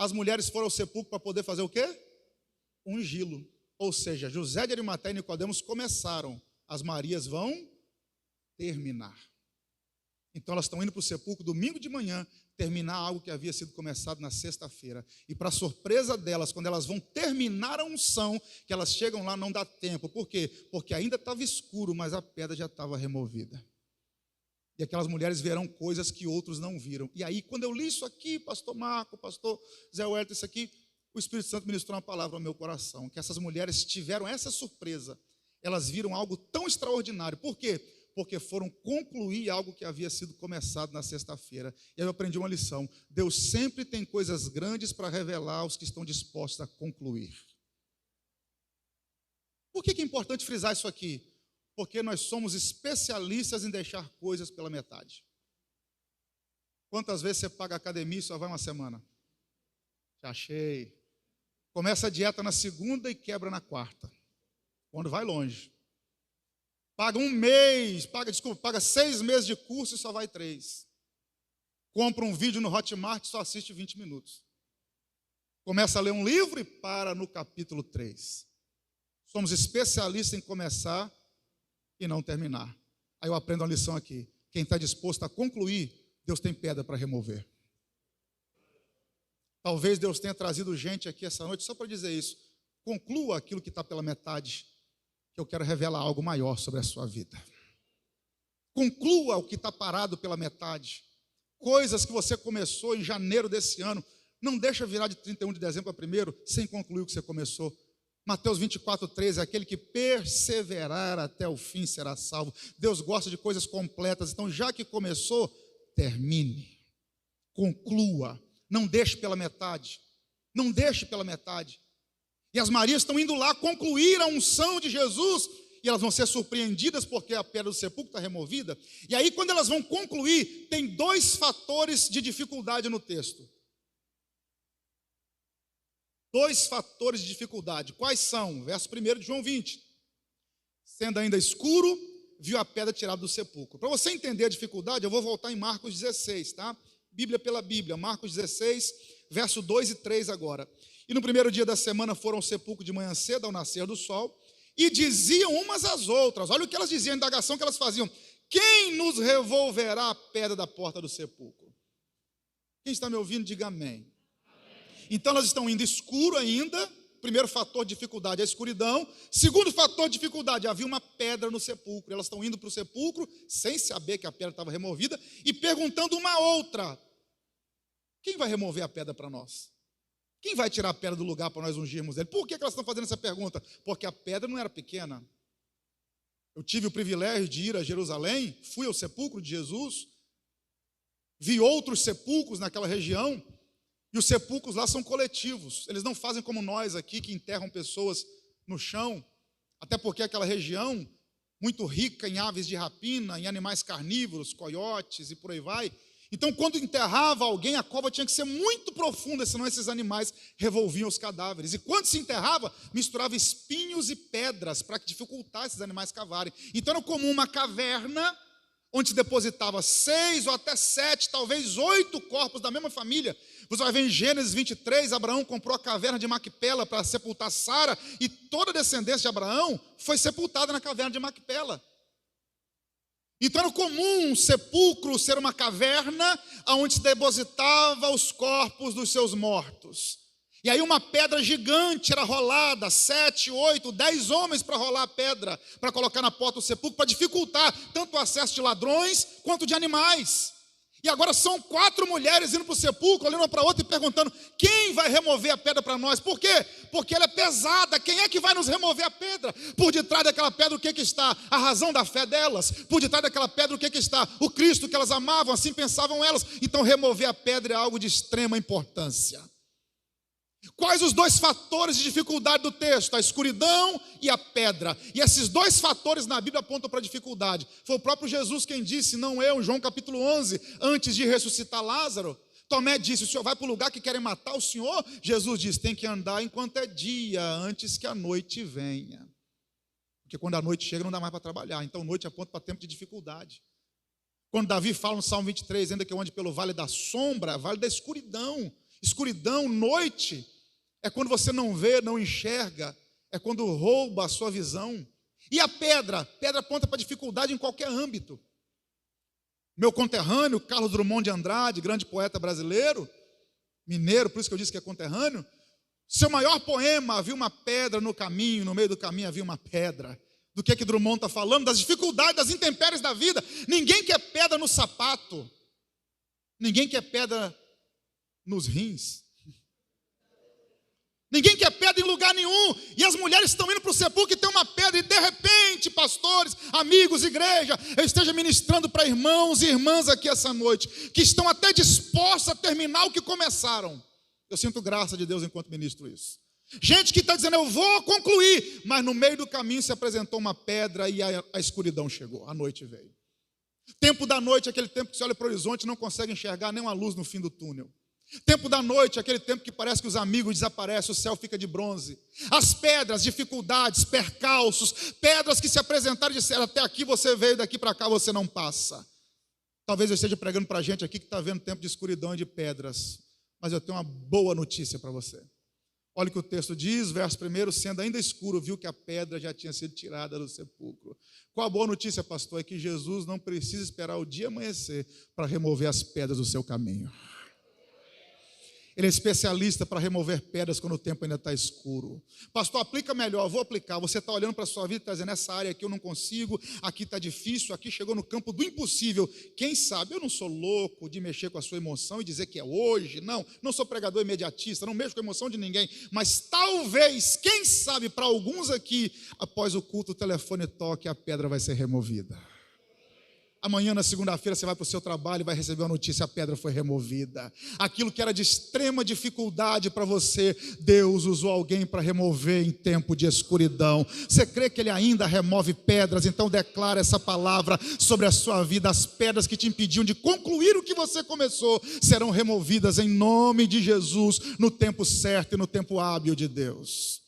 as mulheres foram ao sepulcro para poder fazer o quê? Ungí-lo. Ou seja, José de Arimateia e Nicodemos começaram, as Marias vão terminar. Então elas estão indo para o sepulcro domingo de manhã, terminar algo que havia sido começado na sexta-feira. E para surpresa delas, quando elas vão terminar a unção, que elas chegam lá, não dá tempo. Por quê? Porque ainda estava escuro, mas a pedra já estava removida. E aquelas mulheres verão coisas que outros não viram. E aí, quando eu li isso aqui, pastor Marco, pastor Zé Huerta, isso aqui, o Espírito Santo ministrou uma palavra ao meu coração, que essas mulheres tiveram essa surpresa. Elas viram algo tão extraordinário. Por quê? Porque foram concluir algo que havia sido começado na sexta-feira. E aí eu aprendi uma lição. Deus sempre tem coisas grandes para revelar aos que estão dispostos a concluir. Por que é importante frisar isso aqui? Porque nós somos especialistas em deixar coisas pela metade. Quantas vezes você paga a academia e só vai uma semana? Já achei. Começa a dieta na segunda e quebra na quarta. Quando vai longe. Paga um mês, paga 6 meses de curso e só vai 3. Compra um vídeo no Hotmart e só assiste 20 minutos. Começa a ler um livro e para no capítulo 3. Somos especialistas em começar e não terminar. Aí eu aprendo uma lição aqui. Quem está disposto a concluir, Deus tem pedra para remover. Talvez Deus tenha trazido gente aqui essa noite só para dizer isso. Conclua aquilo que está pela metade, que eu quero revelar algo maior sobre a sua vida. Conclua o que está parado pela metade. Coisas que você começou em janeiro desse ano. Não deixa virar de 31 de dezembro para 1º sem concluir o que você começou. Mateus 24:13, aquele que perseverar até o fim será salvo. Deus gosta de coisas completas, então já que começou, termine, conclua, não deixe pela metade, não deixe pela metade. E as Marias estão indo lá concluir a unção de Jesus, e elas vão ser surpreendidas porque a pedra do sepulcro está removida. E aí quando elas vão concluir, tem 2 fatores de dificuldade no texto. 2 fatores de dificuldade. Quais são? Verso 1 de João 20. Sendo ainda escuro, viu a pedra tirada do sepulcro. Para você entender a dificuldade, eu vou voltar em Marcos 16, tá? Bíblia pela Bíblia. Marcos 16, verso 2 e 3 agora. E no primeiro dia da semana foram ao sepulcro de manhã cedo, ao nascer do sol, e diziam umas às outras. Olha o que elas diziam, a indagação que elas faziam. Quem nos revolverá a pedra da porta do sepulcro? Quem está me ouvindo, diga amém. Então elas estão indo escuro ainda. Primeiro fator de dificuldade, a escuridão. Segundo fator de dificuldade, havia uma pedra no sepulcro. Elas estão indo para o sepulcro, sem saber que a pedra estava removida, e perguntando uma outra: quem vai remover a pedra para nós? Quem vai tirar a pedra do lugar para nós ungirmos ele? Por que elas estão fazendo essa pergunta? Porque a pedra não era pequena. Eu tive o privilégio de ir a Jerusalém, fui ao sepulcro de Jesus, vi outros sepulcros naquela região, e os sepulcros lá são coletivos. Eles não fazem como nós aqui, que enterram pessoas no chão, até porque aquela região, muito rica em aves de rapina, em animais carnívoros, coiotes e por aí vai. Então, quando enterrava alguém, a cova tinha que ser muito profunda, senão esses animais revolviam os cadáveres. E quando se enterrava, misturava espinhos e pedras para dificultar esses animais cavarem. Então, era comum uma caverna onde se depositava 6 ou até 7, talvez 8 corpos da mesma família. Você vai ver em Gênesis 23, Abraão comprou a caverna de Macpela para sepultar Sara, e toda a descendência de Abraão foi sepultada na caverna de Macpela. Então era comum um sepulcro ser uma caverna onde se depositava os corpos dos seus mortos. E aí uma pedra gigante era rolada, 7, 8, 10 homens para rolar a pedra, para colocar na porta do sepulcro, para dificultar tanto o acesso de ladrões quanto de animais. E agora são 4 mulheres indo para o sepulcro, olhando uma para a outra e perguntando: quem vai remover a pedra para nós? Por quê? Porque ela é pesada. Quem é que vai nos remover a pedra? Por detrás daquela pedra, o que está? A razão da fé delas. Por detrás daquela pedra, o que está? O Cristo que elas amavam, assim pensavam elas. Então remover a pedra é algo de extrema importância. Quais os 2 fatores de dificuldade do texto? A escuridão e a pedra. E esses 2 fatores na Bíblia apontam para a dificuldade. Foi o próprio Jesus quem disse, não eu, João capítulo 11, antes de ressuscitar Lázaro. Tomé disse: o senhor vai para o lugar que querem matar o senhor? Jesus disse: tem que andar enquanto é dia, antes que a noite venha. Porque quando a noite chega não dá mais para trabalhar. Então noite aponta para tempo de dificuldade. Quando Davi fala no Salmo 23, ainda que eu ande pelo vale da sombra, vale da escuridão, Escuridão, noite, é quando você não vê, não enxerga, é quando rouba a sua visão. E a pedra? Pedra aponta para dificuldade em qualquer âmbito. Meu conterrâneo, Carlos Drummond de Andrade, grande poeta brasileiro, mineiro, por isso que eu disse que é conterrâneo, seu maior poema, havia uma pedra no caminho, no meio do caminho havia uma pedra. Do que Drummond está falando? Das dificuldades, das intempéries da vida. Ninguém quer pedra no sapato. Ninguém quer pedra nos rins. Ninguém quer pedra em lugar nenhum. E as mulheres estão indo para o sepulcro e tem uma pedra. E de repente, pastores, amigos, igreja, eu esteja ministrando para irmãos e irmãs aqui essa noite, que estão até dispostos a terminar o que começaram. Eu sinto graça de Deus enquanto ministro isso. Gente que está dizendo, eu vou concluir, mas no meio do caminho se apresentou uma pedra e a escuridão chegou, a noite veio. Tempo da noite, aquele tempo que você olha para o horizonte e não consegue enxergar nem uma luz no fim do túnel. Tempo da noite, aquele tempo que parece que os amigos desaparecem, o céu fica de bronze. As pedras, dificuldades, percalços, pedras que se apresentaram e disseram, até aqui você veio, daqui para cá você não passa. Talvez eu esteja pregando para a gente aqui que está vendo tempo de escuridão e de pedras. Mas eu tenho uma boa notícia para você. Olha o que o texto diz, verso 1, sendo ainda escuro, viu que a pedra já tinha sido tirada do sepulcro. Qual a boa notícia, pastor? É que Jesus não precisa esperar o dia amanhecer para remover as pedras do seu caminho. Ele é especialista para remover pedras quando o tempo ainda está escuro. Pastor, aplica melhor, vou aplicar. Você está olhando para a sua vida e está dizendo, essa área aqui eu não consigo, aqui está difícil, aqui chegou no campo do impossível. Quem sabe, eu não sou louco de mexer com a sua emoção e dizer que é hoje. Não sou pregador imediatista, não mexo com a emoção de ninguém. Mas talvez, quem sabe, para alguns aqui, após o culto, o telefone toque e a pedra vai ser removida. Amanhã, na segunda-feira, você vai para o seu trabalho e vai receber uma notícia, a pedra foi removida. Aquilo que era de extrema dificuldade para você, Deus usou alguém para remover em tempo de escuridão. Você crê que Ele ainda remove pedras? Então declara essa palavra sobre a sua vida. As pedras que te impediam de concluir o que você começou serão removidas em nome de Jesus, no tempo certo e no tempo hábil de Deus.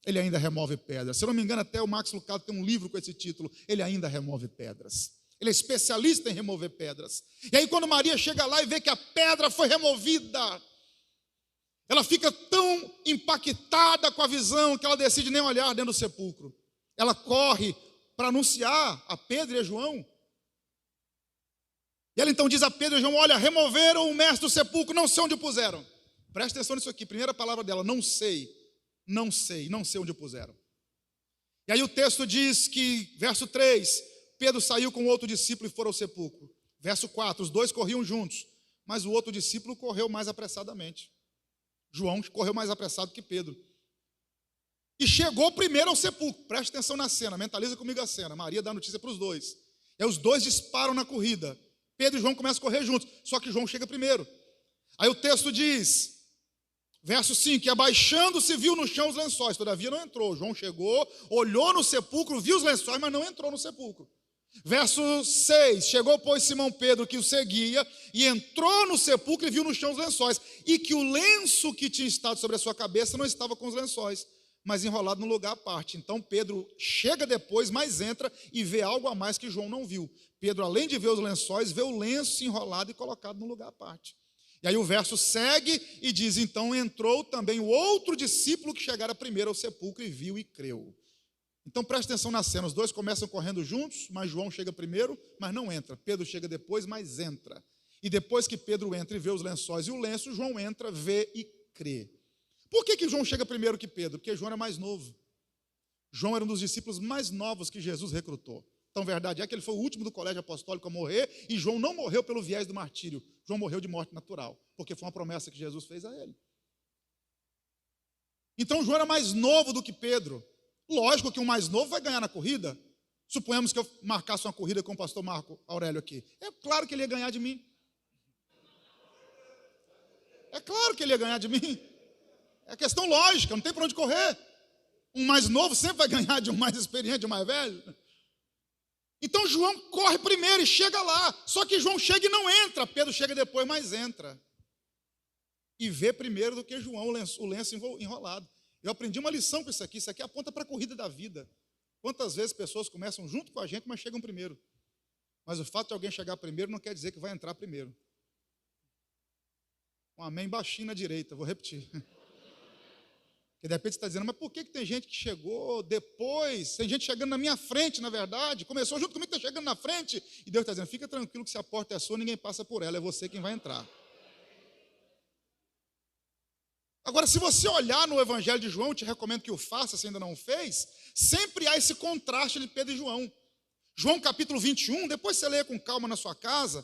Ele ainda remove pedras. Se eu não me engano, até o Max Lucado tem um livro com esse título, Ele ainda remove pedras. Ele é especialista em remover pedras. E aí quando Maria chega lá e vê que a pedra foi removida, ela fica tão impactada com a visão que ela decide nem olhar dentro do sepulcro. Ela corre para anunciar a Pedro e a João. E ela então diz a Pedro e a João, olha, removeram o mestre do sepulcro, não sei onde o puseram. Presta atenção nisso aqui, primeira palavra dela, não sei onde o puseram. E aí o texto diz que, verso 3, Pedro saiu com outro discípulo e foram ao sepulcro. Verso 4, os dois corriam juntos, mas o outro discípulo correu mais apressadamente. João correu mais apressado que Pedro. E chegou primeiro ao sepulcro. Preste atenção na cena, mentaliza comigo a cena. Maria dá notícia para os dois. E aí os dois disparam na corrida. Pedro e João começam a correr juntos, só que João chega primeiro. Aí o texto diz, verso 5, e abaixando-se viu no chão os lençóis, todavia não entrou. João chegou, olhou no sepulcro, viu os lençóis, mas não entrou no sepulcro. Verso 6, chegou pois Simão Pedro que o seguia e entrou no sepulcro e viu no chão os lençóis, e que o lenço que tinha estado sobre a sua cabeça não estava com os lençóis, mas enrolado num lugar à parte. Então Pedro chega depois, mas entra e vê algo a mais que João não viu. Pedro, além de ver os lençóis, vê o lenço enrolado e colocado num lugar à parte. E aí o verso segue e diz, então entrou também o outro discípulo que chegara primeiro ao sepulcro e viu e creu. Então preste atenção na cena, os dois começam correndo juntos, mas João chega primeiro, mas não entra. Pedro chega depois, mas entra. E depois que Pedro entra e vê os lençóis e o lenço, João entra, vê e crê. Por que João chega primeiro que Pedro? Porque João era mais novo. João era um dos discípulos mais novos que Jesus recrutou. Então, verdade é que ele foi o último do colégio apostólico a morrer, e João não morreu pelo viés do martírio. João morreu de morte natural, porque foi uma promessa que Jesus fez a ele. Então, João era mais novo do que Pedro. Lógico que o mais novo vai ganhar na corrida. Suponhamos que eu marcasse uma corrida com o pastor Marco Aurélio aqui. É claro que ele ia ganhar de mim. É claro que ele ia ganhar de mim. É questão lógica, não tem para onde correr. Um mais novo sempre vai ganhar de um mais experiente, de um mais velho. Então João corre primeiro e chega lá. Só que João chega e não entra. Pedro chega depois, mas entra. E vê primeiro do que João o lenço enrolado. Eu aprendi uma lição com isso aqui aponta para a corrida da vida. Quantas vezes pessoas começam junto com a gente, mas chegam primeiro. Mas o fato de alguém chegar primeiro não quer dizer que vai entrar primeiro. Um amém baixinho na direita, vou repetir. Porque de repente você está dizendo, mas por que tem gente que chegou depois? Tem gente chegando na minha frente, na verdade. Começou junto comigo, está chegando na frente. E Deus está dizendo, fica tranquilo que se a porta é sua, ninguém passa por ela, é você quem vai entrar. Agora, se você olhar no Evangelho de João, eu te recomendo que o faça, se ainda não fez, sempre há esse contraste de Pedro e João. João capítulo 21, depois você lê com calma na sua casa,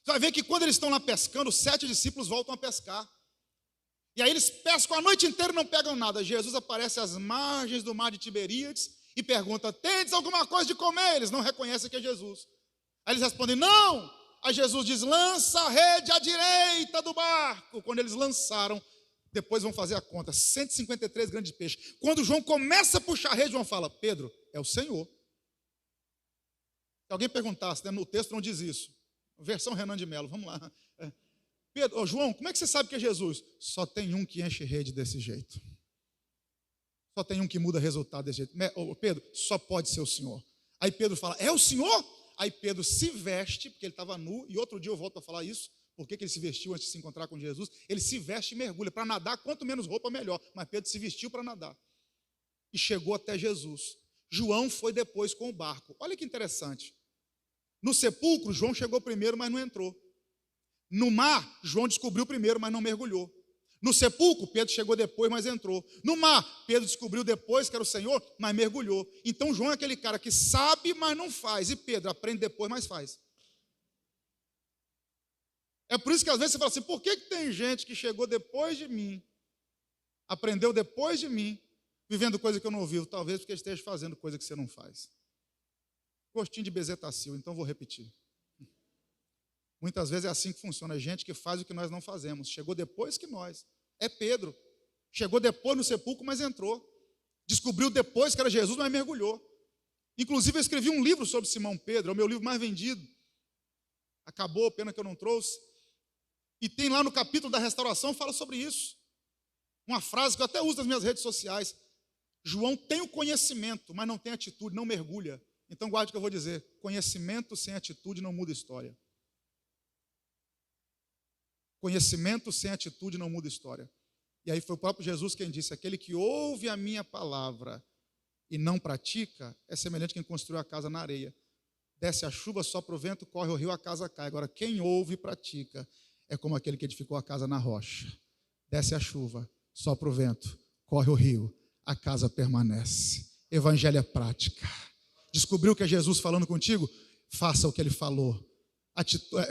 você vai ver que quando eles estão lá pescando, os 7 discípulos voltam a pescar. E aí eles pescam a noite inteira e não pegam nada. Jesus aparece às margens do mar de Tiberíades e pergunta, tendes alguma coisa de comer? Eles não reconhecem que é Jesus. Aí eles respondem, não. Aí Jesus diz, lança a rede à direita do barco. Quando eles lançaram, depois vão fazer a conta, 153 grandes peixes. Quando João começa a puxar a rede, João fala, Pedro, é o Senhor. Se alguém perguntasse, né, no texto não diz isso. Versão Renan de Mello, vamos lá. Pedro, João, como é que você sabe que é Jesus? Só tem um que enche rede desse jeito. Só tem um que muda resultado desse jeito. Pedro, só pode ser o Senhor. Aí Pedro fala, é o Senhor? Aí Pedro se veste, porque ele estava nu, e outro dia eu volto a falar isso, por que ele se vestiu antes de se encontrar com Jesus? Ele se veste e mergulha. Para nadar, quanto menos roupa, melhor. Mas Pedro se vestiu para nadar. E chegou até Jesus. João foi depois com o barco. Olha que interessante. No sepulcro, João chegou primeiro, mas não entrou. No mar, João descobriu primeiro, mas não mergulhou. No sepulcro, Pedro chegou depois, mas entrou. No mar, Pedro descobriu depois que era o Senhor, mas mergulhou. Então João é aquele cara que sabe, mas não faz. E Pedro aprende depois, mas faz. É por isso que às vezes você fala assim, por que tem gente que chegou depois de mim, aprendeu depois de mim, vivendo coisa que eu não vivo? Talvez porque esteja fazendo coisa que você não faz. Gostinho de bezetacil, então vou repetir. Muitas vezes é assim que funciona, gente que faz o que nós não fazemos. Chegou depois que nós. É Pedro. Chegou depois no sepulcro, mas entrou. Descobriu depois que era Jesus, mas mergulhou. Inclusive eu escrevi um livro sobre Simão Pedro, é o meu livro mais vendido. Acabou, pena que eu não trouxe. E tem lá no capítulo da restauração, fala sobre isso. Uma frase que eu até uso nas minhas redes sociais. João tem o conhecimento, mas não tem atitude, não mergulha. Então guarde o que eu vou dizer. Conhecimento sem atitude não muda história. Conhecimento sem atitude não muda história. E aí foi o próprio Jesus quem disse, aquele que ouve a minha palavra e não pratica, é semelhante a quem construiu a casa na areia. Desce a chuva, sopra o vento, corre o rio, a casa cai. Agora, quem ouve e pratica é como aquele que edificou a casa na rocha. Desce a chuva, sopra o vento, corre o rio, a casa permanece. Evangelho é prática. Descobriu que é Jesus falando contigo? Faça o que ele falou.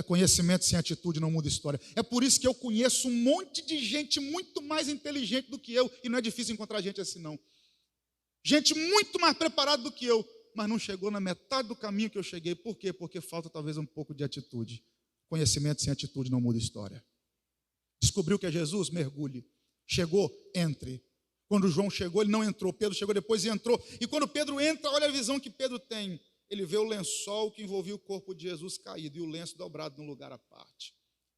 Conhecimento sem atitude não muda história. É por isso que eu conheço um monte de gente muito mais inteligente do que eu, e não é difícil encontrar gente assim não. Gente muito mais preparada do que eu, mas não chegou na metade do caminho que eu cheguei. Por quê? Porque falta talvez um pouco de atitude. Conhecimento sem atitude não muda história. Descobriu que é Jesus? Mergulhe. Chegou? Entre. Quando João chegou, ele não entrou. Pedro chegou depois e entrou. E quando Pedro entra, olha a visão que Pedro tem. Ele vê o lençol que envolvia o corpo de Jesus caído e o lenço dobrado num lugar à parte.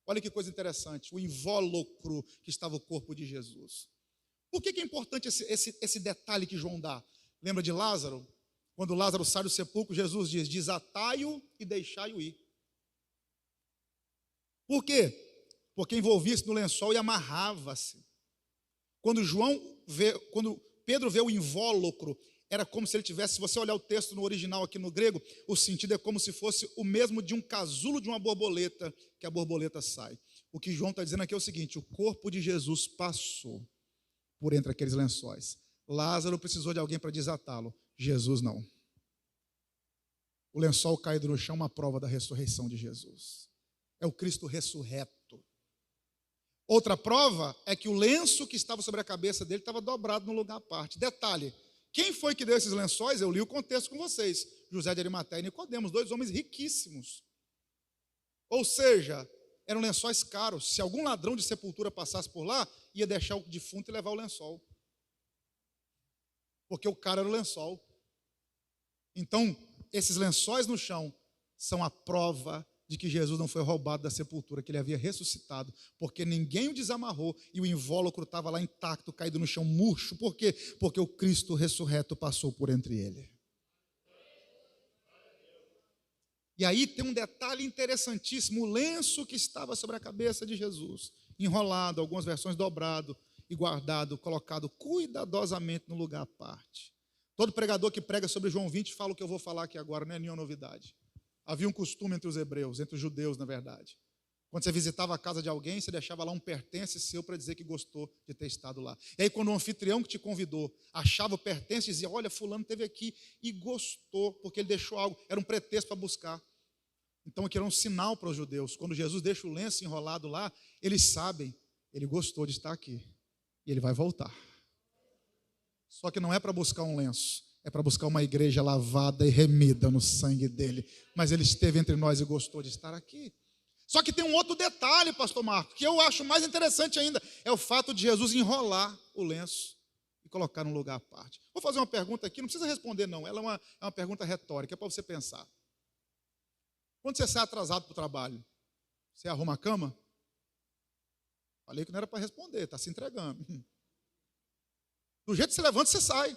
Olha que coisa interessante, o invólucro que estava o corpo de Jesus. Por que é importante esse detalhe que João dá? Lembra de Lázaro? Quando Lázaro sai do sepulcro, Jesus diz, desatai-o e deixai-o ir. Por quê? Porque envolvia-se no lençol e amarrava-se. Quando Pedro vê o invólucro, era como se ele tivesse, se você olhar o texto no original aqui no grego, o sentido é como se fosse o mesmo de um casulo de uma borboleta, que a borboleta sai. O que João está dizendo aqui é o seguinte, o corpo de Jesus passou por entre aqueles lençóis. Lázaro precisou de alguém para desatá-lo, Jesus não. O lençol caído no chão é uma prova da ressurreição de Jesus. É o Cristo ressurreto. Outra prova é que o lenço que estava sobre a cabeça dele estava dobrado num lugar à parte. Detalhe, quem foi que deu esses lençóis? Eu li o contexto com vocês. José de Arimateia e Nicodemos, 2 homens riquíssimos. Ou seja, eram lençóis caros. Se algum ladrão de sepultura passasse por lá, ia deixar o defunto e levar o lençol. Porque o cara era o lençol. Então, esses lençóis no chão são a prova de que Jesus não foi roubado da sepultura, que ele havia ressuscitado, porque ninguém o desamarrou e o invólucro estava lá intacto, caído no chão, murcho. Por quê? Porque o Cristo ressurreto passou por entre ele. E aí tem um detalhe interessantíssimo, o lenço que estava sobre a cabeça de Jesus. enrolado, algumas versões dobrado e guardado, colocado cuidadosamente no lugar à parte. Todo pregador que prega sobre João 20 fala o que eu vou falar aqui agora, não é nenhuma novidade. Havia um costume entre os hebreus, entre os judeus, na verdade. Quando você visitava a casa de alguém, você deixava lá um pertence seu para dizer que gostou de ter estado lá. E aí, quando o anfitrião que te convidou achava o pertence, dizia: olha, fulano esteve aqui e gostou, porque ele deixou algo, era um pretexto para buscar. Então, aqui era um sinal para os judeus. Quando Jesus deixa o lenço enrolado lá, eles sabem, ele gostou de estar aqui. E ele vai voltar. Só que não é para buscar um lenço, é para buscar uma igreja lavada e remida no sangue dele. Mas ele esteve entre nós e gostou de estar aqui. Só que tem um outro detalhe, pastor Marcos, que eu acho mais interessante ainda, é o fato de Jesus enrolar o lenço e colocar num lugar à parte. Vou fazer uma pergunta aqui, não precisa responder não, ela é uma pergunta retórica, é para você pensar. Quando você sai atrasado para o trabalho, você arruma a cama? Falei que não era para responder, está se entregando. Do jeito que você levanta, você sai.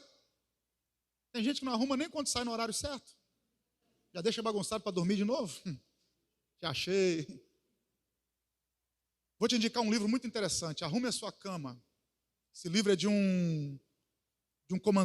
Tem gente que não arruma nem quando sai no horário certo. Já deixa bagunçado para dormir de novo. Já achei. Vou te indicar um livro muito interessante. Arrume a sua cama. Esse livro é de um comandante